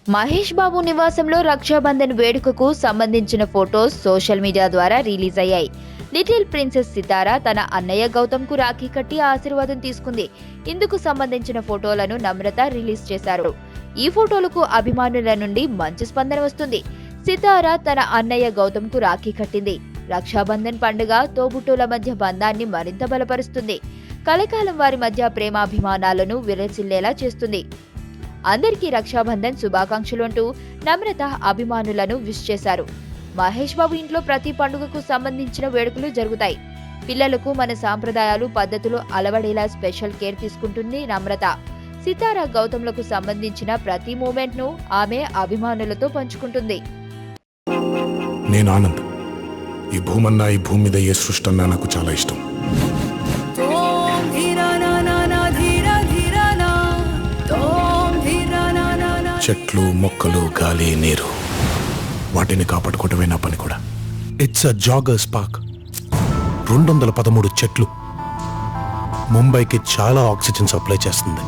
మహేష్ బాబు నివాసంలో రక్షాబంధన్ వేడుకకు సంబంధించిన ఫొటోస్ సోషల్ మీడియా ద్వారా రిలీజ్ అయ్యాయి. లిటిల్ ప్రిన్సెస్ సితారా తన అన్నయ్య గౌతమ్కు రాఖీ కట్టి ఆశీర్వాదం తీసుకుంది. ఇందుకు సంబంధించిన ఫోటోలను నమ్రత రిలీజ్ చేశారు. ఈ ఫోటోలకు అభిమానుల నుండి మంచి స్పందన వస్తుంది. సితారా తన అన్నయ్య గౌతమ్కు రాఖీ కట్టింది. రక్షాబంధన్ పండుగ తోబుట్టుల మధ్య బంధాన్ని మరింత బలపరుస్తుంది. కలకాలం వారి మధ్య ప్రేమాభిమానాలను విరచిల్లేలా చేస్తుంది. అందరికీ రక్షాబంధన్ శుభాకాంక్షలు అంటూ నమ్రత అభిమానులను విష్ చేశారు. మహేష్ బాబు ఇంట్లో ప్రతి పండుగకు సంబంధించిన వేడుకలు జరుగుతాయి. పిల్లలకు మన సాంప్రదాయాలు పద్ధతులు అలవడేలా స్పెషల్ కేర్ తీసుకుంటుంది నమ్రత. సితారా గౌతమ్లకు సంబంధించిన ప్రతి మూమెంట్ ను ఆమె అభిమానులతో పంచుకుంటుంది. నేను ఆనంద్. ఈ భూమన్నా, ఈ భూమి మీద ఏ సృష్టి అన్నా నాకు చాలా ఇష్టం. చెట్లు, మొక్కలు, గాలి, నీరు, వాటిని కాపాడుకోవటమే నా పని కూడా. It's a joggers park. 213 చెట్లు ముంబైకి చాలా ఆక్సిజన్ సప్లై చేస్తుంది.